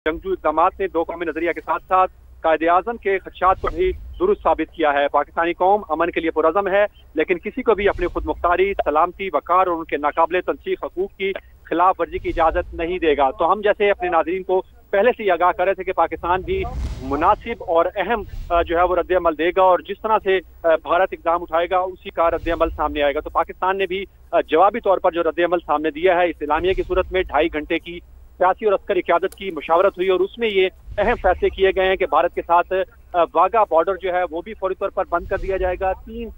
जंगजू इक़दामात ने दो कौमी नजरिया के साथ साथ कायदे आज़म के खदशात को भी दुरुस्त साबित किया है। पाकिस्तानी कौम अमन के लिए पुरज़म है, लेकिन किसी को भी अपनी खुद मुख्तारी, सलामती, वक़ार और उनके नाकाबिले तनसीख हकूक़ की खिलाफ वर्जी की इजाज़त नहीं देगा। तो हम जैसे अपने नाज़रीन को पहले से ही आगाह कर रहे थे कि पाकिस्तान भी मुनासिब और अहम जो है वो रद्द अमल देगा और जिस तरह से भारत इक़दाम उठाएगा उसी का रद्द अमल सामने आएगा। तो पाकिस्तान ने भी जवाबी तौर पर जो रद्द अमल सामने दिया है, इस एलामिया की सूरत में 2.5 घंटे की सियासी और अस्करी क़यादत की मुशावरत हुई और उसमें ये अहम फैसले किए गए हैं कि भारत के साथ वाघा बॉर्डर जो है वो भी फौरी तौर पर बंद कर दिया जाएगा। 3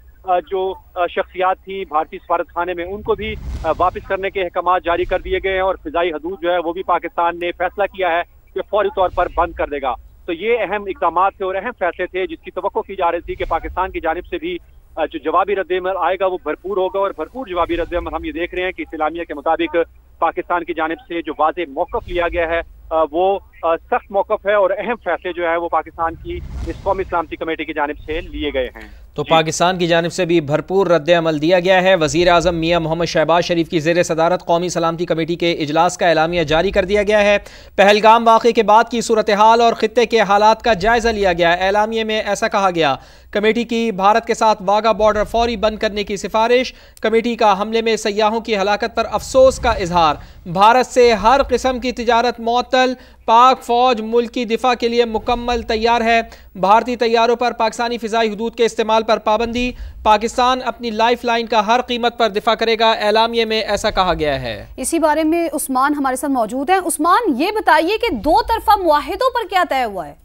जो शख्सियात थी भारतीय सफारत खाने में उनको भी वापस करने के अहकाम जारी कर दिए गए हैं और फिजाई हदूद जो है वो भी पाकिस्तान ने फैसला किया है कि फौरी तौर पर बंद कर देगा। तो ये अहम इक़दाम थे और अहम फैसले थे जिसकी तवक्को की जा रही थी कि पाकिस्तान की जानिब से भी जो जवाबी रद्द-ए-अमल आएगा वो भरपूर होगा और भरपूर जवाबी रद्द-ए-अमल हम ये देख रहे हैं कि इस्लामिया के मुताबिक पाकिस्तान की जानिब से जो वाज़ेह मौक़िफ़ लिया गया है वो सख्त मौक़िफ़ है और अहम फैसले जो है वो पाकिस्तान की इस कौमी सलामती कमेटी की जानिब से लिए गए हैं। तो पाकिस्तान की जानिब से भी भरपूर रद्द-ए-अमल दिया गया है। वज़ीर आज़म मियां मोहम्मद शहबाज शरीफ की ज़ेर सदारत कौमी सलामती कमेटी के इजलास का एलामिया जारी कर दिया गया है। पहलगाम वाक़े के बाद की सूरत हाल और ख़ित्ते के हालात का जायज़ा लिया गया। एलामिया में ऐसा कहा गया, कमेटी की भारत के साथ वाघा बॉर्डर फौरी बंद करने की सिफारिश, कमेटी का हमले में सयाहों की हलाकत पर अफसोस का इजहार, भारत से हर किस्म की तिजारत मुअत्तल, पाक फौज मुल्क की दिफा के लिए मुकम्मल तैयार है, भारतीय तैयारों पर पाकिस्तानी फ़िज़ाई हदूद के इस्तेमाल पर पाबंदी, पाकिस्तान अपनी लाइफ लाइन का हर कीमत पर दिफा करेगा। एलामिया में ऐसा कहा गया है। इसी बारे में उस्मान हमारे साथ मौजूद हैं। उस्मान, ये बताइए कि 2 तरफा मुआहिदों पर क्या तय हुआ है?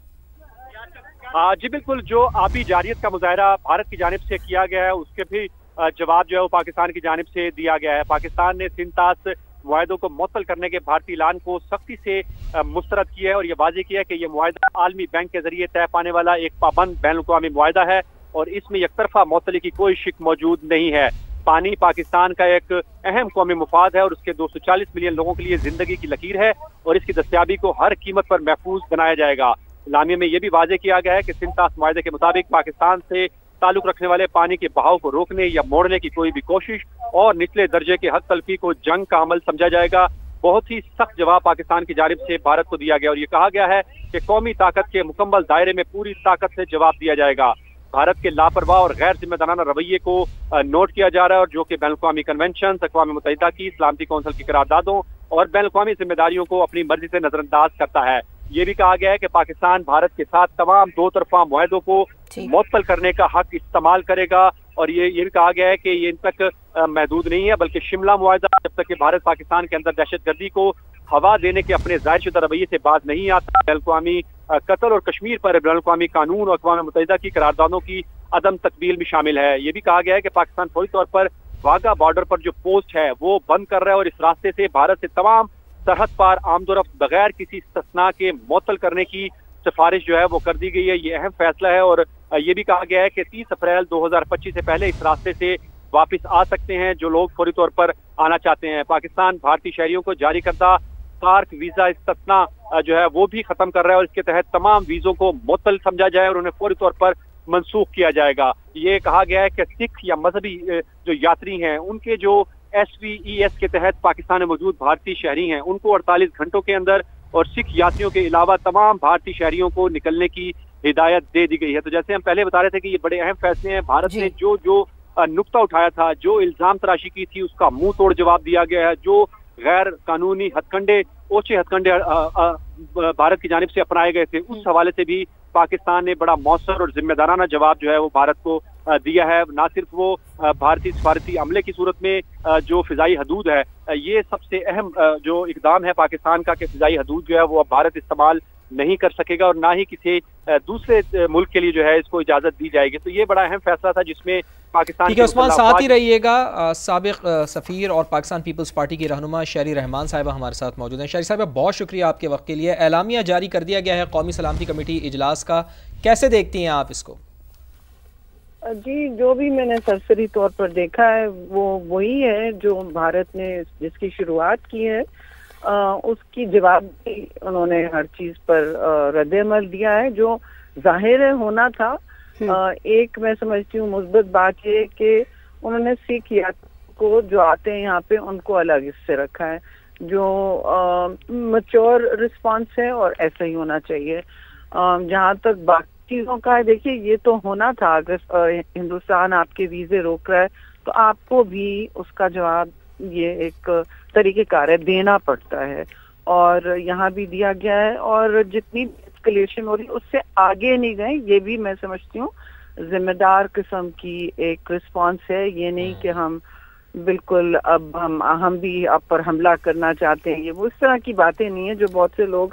जी बिल्कुल, जो आबी जारियत का मुजाहरा भारत की जानिब से किया गया है उसके भी जवाब जो है वो पाकिस्तान की जानिब से दिया गया है। पाकिस्तान ने सिंतास मुआहिदों को मुअत्तल करने के भारतीय ऐलान को सख्ती से मुस्तरद किया है और ये वाज़ेह किया है कि ये मुआहिदा आलमी बैंक के जरिए तय पाने वाला एक पाबंद बैनुल-अक़वामी मुआहिदा है और इसमें यकतरफा मुअत्तली की कोई शिक मौजूद नहीं है। पानी पाकिस्तान का एक अहम कौमी मुफाद है और उसके 240 मिलियन लोगों के लिए जिंदगी की लकीर है और इसकी दस्तयाबी को हर कीमत पर महफूज बनाया जाएगा। इलामिया में यह भी वाज़ेह किया गया है कि सिंतास मुआहिदे के मुताबिक पाकिस्तान से ताल्लुक रखने वाले पानी के बहाव को रोकने या मोड़ने की कोई भी कोशिश और निचले दर्जे के हक तलफी को जंग का अमल समझा जाएगा। बहुत ही सख्त जवाब पाकिस्तान की जानिब से भारत को दिया गया और ये कहा गया है कि कौमी ताकत के मुकम्मल दायरे में पूरी ताकत से जवाब दिया जाएगा। भारत के लापरवाह और गैर जिम्मेदाराना रवैये को नोट किया जा रहा है और जो कि बैनुल-अक़वामी कन्वेंशन, अक़वाम मुत्तहिदा की सलामती कौंसिल की करारदादों और बैनुल-अक़वामी जिम्मेदारियों को अपनी मर्जी से नजरअंदाज करता है। ये भी कहा गया है कि पाकिस्तान भारत के साथ तमाम 2 तरफा मुआहिदों को मुअत्तल करने का हक इस्तेमाल करेगा और ये भी कहा गया है कि ये इन तक महदूद नहीं है बल्कि शिमला मुआहिदा जब तक कि भारत पाकिस्तान के अंदर दहशतगर्दी को हवा देने के अपने ज़ाहिरशुदा रवैये से बाज नहीं आता, बैनुल-अक़वामी कत्ल और कश्मीर पर बैनुल-अक़वामी कानून और अक़वाम मुत्तहिदा की करारदादों की अदम तकमील भी शामिल है। ये भी कहा गया है कि पाकिस्तान फौरी तौर पर वाघा बॉर्डर पर जो पोस्ट है वो बंद कर रहा है और इस रास्ते से भारत से तमाम सरहद पार आमदोरफ्त बगैर किसी इस्तिस्ना के मुअत्तल करने की सिफारिश जो है वो कर दी गई है। ये अहम फैसला है और ये भी कहा गया है कि 30 अप्रैल 2025 से पहले इस रास्ते से वापस आ सकते हैं जो लोग फौरी तौर पर आना चाहते हैं। पाकिस्तान भारतीय शहरियों को जारी करदा सार्क वीजा इस्तिस्ना जो है वो भी खत्म कर रहा है और इसके तहत तमाम वीजों को मुअत्तल समझा जाए और उन्हें फौरी तौर पर मनसूख किया जाएगा। ये कहा गया है कि सिख या मजहबी जो यात्री हैं उनके जो SVES के तहत पाकिस्तान में मौजूद भारतीय शहरी हैं उनको 48 घंटों के अंदर और सिख यात्रियों के अलावा तमाम भारतीय शहरियों को निकलने की हिदायत दे दी गई है। तो जैसे हम पहले बता रहे थे कि ये बड़े अहम फैसले हैं। भारत ने जो नुक्ता उठाया था, जो इल्जाम तराशी की थी उसका मुंह तोड़ जवाब दिया गया है। जो गैर कानूनी हथकंडे, ओछे हथकंडे भारत की जानिब से अपनाए गए थे उस हवाले से भी पाकिस्तान ने बड़ा मौसर और जिम्मेदाराना जवाब जो है वो भारत को दिया है। ना सिर्फ वो भारतीय सफारती अमले की सूरत में जो फिजाई हदूद है, ये सबसे अहम जो इकदाम है पाकिस्तान का कि फिजाई हदूद जो है वो अब भारत इस्तेमाल नहीं कर सकेगा और ना ही किसी दूसरे मुल्क के लिए जो है इसको इजाजत दी जाएगी। तो ये बड़ा अहम फैसला था जिसमें पाकिस्तान ठीक है उस्मान, साथ ही रहिएगा। साबिक सफ़ीर और पाकिस्तान पीपल्स पार्टी की रहनुमा शहरी रहमान साहिबा हमारे साथ मौजूद हैं। शहरी साहिबा, बहुत शुक्रिया आपके वक्त के लिए। एलामिया जारी कर दिया गया है कौमी सलामती कमेटी इजलास का, कैसे देखती हैं आप इसको? जी, जो भी मैंने सरसरी तौर पर देखा है वो वही है जो भारत ने जिसकी शुरुआत की है उसकी जवाब भी उन्होंने हर चीज पर रद्द-ए-अमल दिया है जो जाहिर होना था। एक मैं समझती हूँ मुस्बत बात ये कि उन्होंने सिख यात्रियों को जो आते हैं यहाँ पे उनको अलग इससे रखा है। جو میچور رسپانس ہے اور ایسا ہی ہونا چاہیے. جہاں تک باقی چیزوں کا ہے، دیکھیے یہ تو ہونا تھا. اگر ہندوستان آپ کے ویزے روک رہا ہے تو آپ کو بھی اس کا جواب یہ ایک طریقہ کار ہے، دینا پڑتا ہے، اور یہاں بھی دیا گیا ہے. اور جتنی اسکلیشن ہو رہی ہے اس سے آگے نہیں گئے، یہ بھی میں سمجھتی ہوں ذمہ دار قسم کی ایک رسپانس ہے. یہ نہیں کہ ہم بالکل اب ہم بھی آپ پر حملہ کرنا چاہتے ہیں، یہ وہ اس طرح کی باتیں نہیں ہیں جو بہت سے لوگ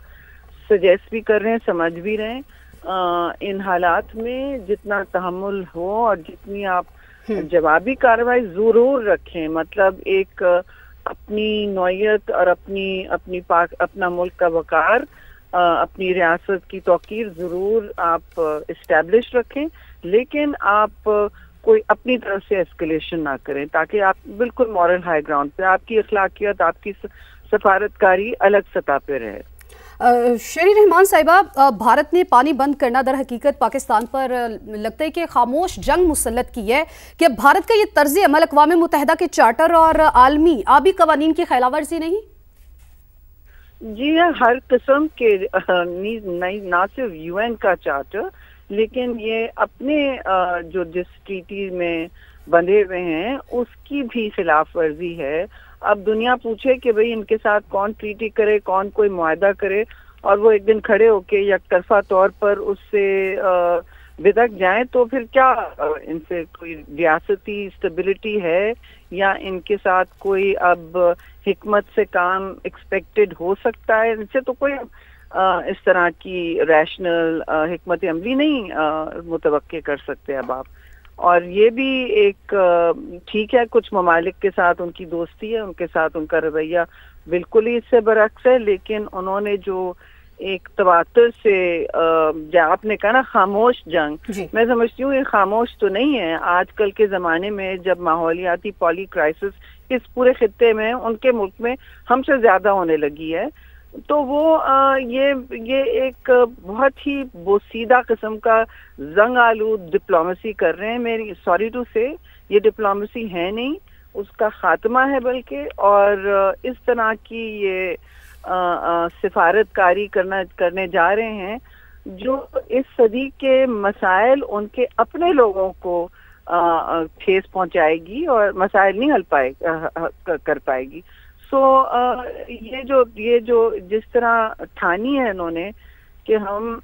سجیسٹ بھی کر رہے ہیں، سمجھ بھی رہے ہیں. ان حالات میں جتنا تحمل ہو اور جتنی آپ جوابی کارروائی ضرور رکھیں، مطلب ایک اپنی نوعیت اور اپنا ملک کا وقار، اپنی ریاست کی توقیر ضرور آپ اسٹیبلش رکھیں، لیکن آپ کوئی اپنی طرف سے ایسکلیشن نہ کریں تاکہ آپ بالکل مورل ہائی گراؤنڈ پہ، آپ کی اخلاقیات، آپ کی سفارتکاری الگ سطح پہ رہے. شیری رحمان صاحبہ، بھارت نے پانی بند کرنا در حقیقت پاکستان پر لگتا ہے کہ خاموش جنگ مسلط کی ہے کہ بھارت کا یہ طرز عمل اقوام متحدہ کے چارٹر اور عالمی آبی قوانین کی خلاف ورزی نہیں؟ جی ہاں، ہر قسم کے، نہ صرف یو این کا چارٹر، لیکن یہ اپنے جو جس ٹریٹی میں بندھے ہوئے ہیں اس کی بھی خلاف ورزی ہے. اب دنیا پوچھے کہ بھئی ان کے ساتھ کون ٹریٹی کرے، کون کوئی معاہدہ کرے، اور وہ ایک دن کھڑے ہو کے یک طرفہ طور پر اس سے بدک جائیں، تو پھر کیا ان سے کوئی ریاستی اسٹیبلٹی ہے یا ان کے ساتھ کوئی اب حکمت سے کام ایکسپیکٹڈ ہو سکتا ہے؟ ان سے تو کوئی اس طرح کی ریشنل حکمت عملی نہیں متوقع کر سکتے اب آپ. اور یہ بھی ایک ٹھیک ہے، کچھ ممالک کے ساتھ ان کی دوستی ہے، ان کے ساتھ ان کا رویہ بالکل ہی اس سے برعکس ہے، لیکن انہوں نے جو ایک تواتر سے آپ نے کہا نا خاموش جنگ، میں سمجھتی ہوں یہ خاموش تو نہیں ہے. آج کل کے زمانے میں جب ماحولیاتی پالی کرائسس اس پورے خطے میں، ان کے ملک میں ہم سے زیادہ ہونے لگی ہے، تو وہ یہ ایک بہت ہی بوسیدہ قسم کا زنگ آلود ڈپلومیسی کر رہے ہیں. میری سوری ٹو سے یہ ڈپلومیسی ہے نہیں، اس کا خاتمہ ہے بلکہ. اور اس طرح کی یہ سفارت کاری کرنے جا رہے ہیں جو اس صدی کے مسائل ان کے اپنے لوگوں کو ٹھیس پہنچائے گی اور مسائل نہیں حل کر پائے گی. سو یہ جو جس طرح ٹھانی ہے انہوں نے کہ ہم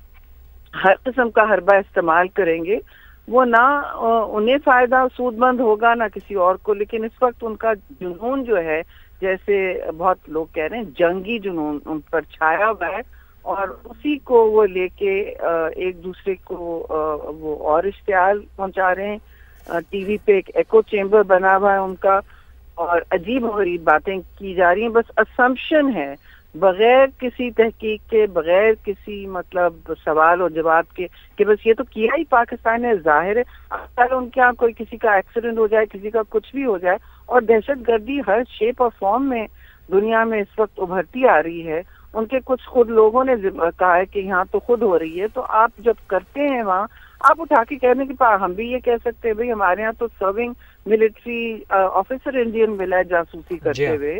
ہر قسم کا حربہ استعمال کریں گے، وہ نہ انہیں فائدہ سود مند ہوگا نہ کسی اور کو. لیکن اس وقت ان کا جنون جو ہے، جیسے بہت لوگ کہہ رہے ہیں جنگی جنون ان پر چھایا ہوا ہے، اور اسی کو وہ لے کے ایک دوسرے کو وہ اور اشتعال پہنچا رہے ہیں. ٹی وی پہ ایک ایکو چیمبر بنا ہوا ہے ان کا، اور عجیب و غریب باتیں کی جا رہی ہیں. بس اسمپشن ہے، بغیر کسی تحقیق کے، بغیر کسی مطلب سوال اور جواب کے، کہ بس یہ تو کیا ہی پاکستان ہے. ظاہر ہے اگر ان کے یہاں کوئی کسی کا ایکسیڈنٹ ہو جائے، کسی کا کچھ بھی ہو جائے، اور دہشت گردی ہر شیپ اور فارم میں دنیا میں اس وقت ابھرتی آ رہی ہے. ان کے کچھ خود لوگوں نے کہا ہے کہ یہاں تو خود ہو رہی ہے. تو آپ جب کرتے ہیں وہاں، آپ اٹھا کے کہنے کہ ہم بھی یہ کہہ سکتے ہیں بھائی ہمارے یہاں تو سرونگ ملٹری آفیسر انڈین ملا ہے جاسوسی کرتے ہوئے.